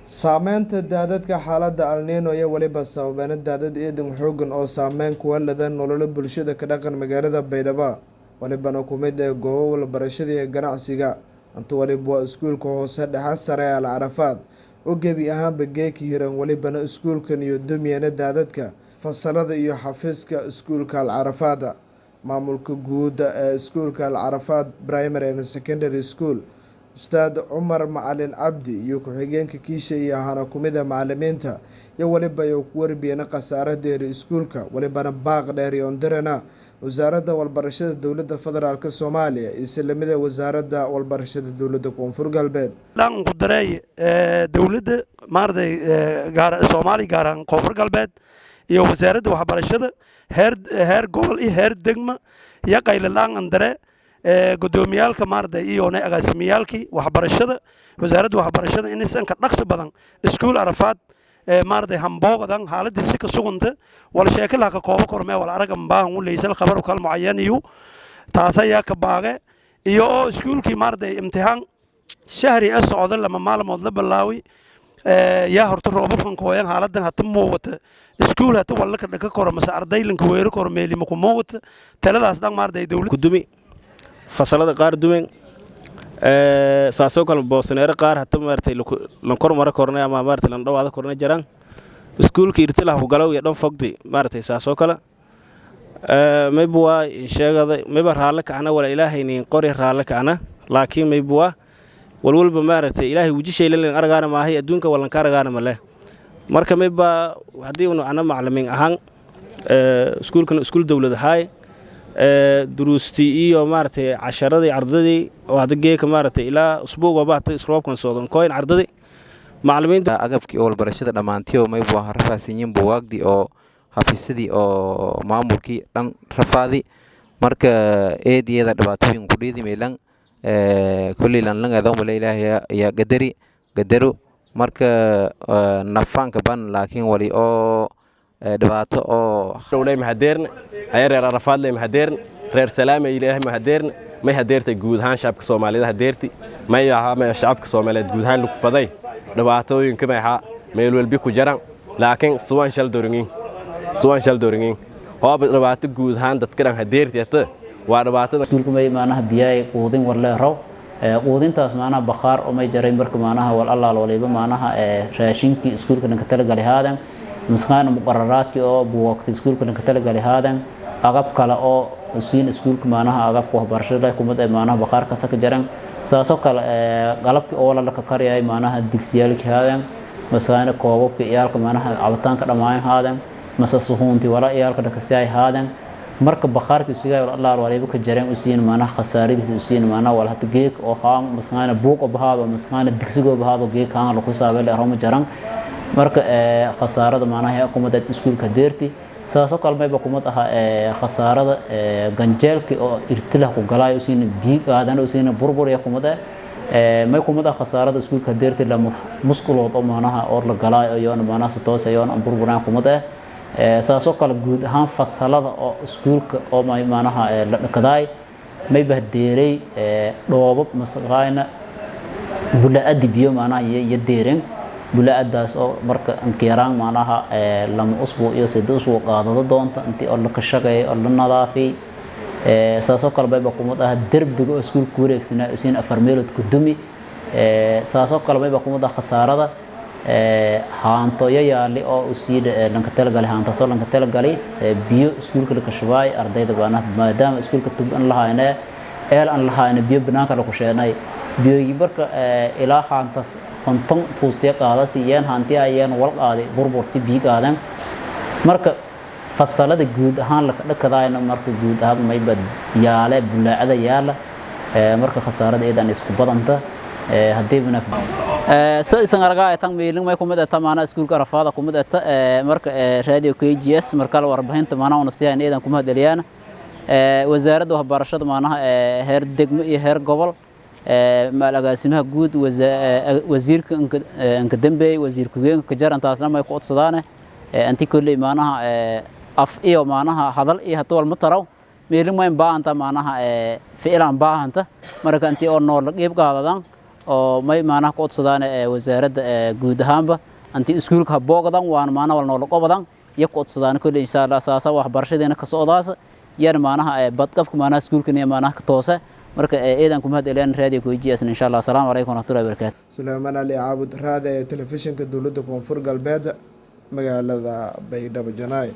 saameynta daadadka xaaladda El Niño iyo waliba sababeena daadad eedan xoogan oo saameyn ku leh nolosha bulshada ka dhaqan magaalada Baydhabo walibana ku mid ah goobo waxbarashada iyo ganacsiga inta waliba iskuulka hoose dhexe sare Al Arafaad oo gebi ahaanba geeki hiran walibana iskuulkan iyo dumiyana daadadka fasalada iyo xafiiska iskuulka Al Arafaad maamulka guud ee iskuulka Al Arafaad Primary and Secondary School Ustaad Umar Macalin Cabdi iyo ku-xigeenka kiisha iyo ahana kumida macallimiinta iyo waliba ay ku warbiyeen qasaaradeeda iskuulka walibana baaq dheer iyo ndirana wasaaradda walbarashada dawladda federaalka Soomaaliya islamida wasaaradda walbarashada dawladda Koonfur Galbeed dhan ku daray dawladda maarday gaar Soomaali gaaran Koonfur Galbeed iyo wasaaradda waxbarashada heer gobol iyo heer degmo iyo qaylaan andare gudoomiyalka maarday iyo agaasimiyalkii waxbarashada wasaaradda waxbarashada in aysan ka dhaqso badan iskuul Arafaad maarday hambooqadan xaaladiisa ka suganta wala sheekalaha ka koobo kormee wala aragam baan u leeysan khabar kal muayyan iyo taas ayaa ka baaqay iyo iskuulkii maarday imtixaan shahri ah socdo lama maalmood la bilaawi yaa horta roobabkan kooyan xaaladan hata muuqata iskuul hata wala ka dhaka kormasa ardaylanka weero kormeeli ma ku muuqata taladaas dhan maarday dawladda gudumi fasalada qaar dumen saasoo kale boosaneero qaar hata maartay lan kor mara kornay ama maartay lan dhawaada kornay jaraan iskuulka irtilah ku galaw iyo dhan fogdi maartay saasoo kale maybuwa sheegada mayba raale kacna wala ilaahayni qori raale kacna laakiin maybuwa walwalba maartay ilaahay wajishay leen aragaana maahay adduunka walan ka aragaana male marka mayba hadii uu ana macallimiin ahaan iskuulkan iskuul dawladahay duruustii iyo maartay casharadii ardadii oo hada geeka maartay ilaa usbuuc baatay isroobkan soodan kooyin ardadii macallimiinta agabkii oo barashada dhamaantii may buu rafaasiin buugaagdi oo xafiisadii oo maamulkii dhan rafaadi marka eediyada dhibaatooyin ku dhidi meelan kulli lan adoon wala ilaahay ya gadaro marka nafaanka ban laakiin wali oo dhibaato oo dawlay mahadeerna reer Arafaad leh mahadeerna reer Salaam ilaahay mahadeerna may hadeertay guud ahaan shacabka Soomaaliyeed hadeerti may aha shacabka Soomaaliyeed guud ahaan lagu faday dhibaatooyinka may aha meel walba ku jiraan laakiin suwan shal dooringin oo dhibaato guud ahaan dadka dhan hadeertiyata waa dhibaatada iskuulka may maanaha biyay quudin war leerow quudintaas maanaha bakhaar oo may jaray marka maanaha wal Allah waliba maanaha raashinkii iskuulka ka talagalay haadan مسخان مقررات أو بوقت سكول كنا كتلقى لهذا أغاب كلا أو سين سكول كمانها أغاب كوه برشلة كمد مانها بخار كسك جرن ساسو كلا غلب أولا لك كاريا مانها دكسيال كهذا مسخان كوه كيال كمانها عبتان كذا معين هذا مسسهون تي ولا إيال كذا كسياي هذا مركب بخار كسياي الله ولا يبوك جرن وسين مانها خساري وسين مانها ولا تجيك أو خام مسخان بوق بهذا مسخان دكسيجو بهذا جيك كان لقيسا بيل أرهم جرن marka khasaarada maanaha xukuumadda iskuulka deerti saasoo kalmayba xukuumad aha khasaarada ganjeelki oo irtilah ku galay usiin biig aadan usiin burbur ya xukuumadda may xukuumadda khasaarada iskuulka deerti la musqulood oo maanaha oo la galay oo maanaha toos ayoon burburan xukuumadda saasoo kale guud ahaan fasalada oo iskuulka oo maanaha la dhaqaday may bahdeeray dhoobab masqaayna bulaadi biyo maanaha iyo deerin bulaadaas oo marka ankiiraan maanaha lama usbuuc iyo 6 usbuuc qaadado doonta intii oo la ka shaqeeyo oo la nadaafay saasoo kale bayba kumad ah darbiga iskuulka wareegsana isiin afar meelood ku dumi saasoo kale bayba kumad ah khasaarada haanto yaali oo usiida lanka talagalay haanta soo lanka talagalay biyo iskuulka la ka shabaay ardayda baana maadaama iskuulka tuban lahaayna aan lahaayna biyo banaanka la ku sheenay biyogi marka ilaa haantas konton fuusiya qaadasiyeen hanti ayeen wal qaaday burburti biig aadan marka fasalada guud ahaan la dhakadaayna marka guud ahaan may bad yaale bulaacada yaala marka khasaarada eedan isku badanta hadii banaf saysan aragay tan meelin may kumada tamaana iskuulka Arafaad kumada marka radio KGS marka la warbaahinta maana una siiyaan eedan kuma hadaliyaan wasaaradda waxbarashada maanaha heer degmo iyo heer gobol malagaasimaha guud wasiirka anka dambeey wasiirka weynka ka jaran taasna may ku codsadaan anti kulli maanaha af iyo maanaha hadal iyo hatwal mataraw meelin ma baahanta maanaha ficlan baahanta marka intii oo nool qeyb qaadadan oo may maanaha ku codsadaan wasaaradda guud ahaanba antii iskuulka boogdan waan maanaha wal nool qobadan iyo ku codsadaan kulli insha Allah saasa waxbarashadeena ka socdaas yar maanaha badqabka maanaha iskuulkana maanaha ka toose marka eedan ku mahad ilaan raadiyo ku jiyaasna insha Allah assalamu alaykum wa rahmatullahi wa barakatuh Sulaiman Ali Aabud raadiyo telefishinka dawladda Koonfur Galbeed magaalada Baydhabo Janay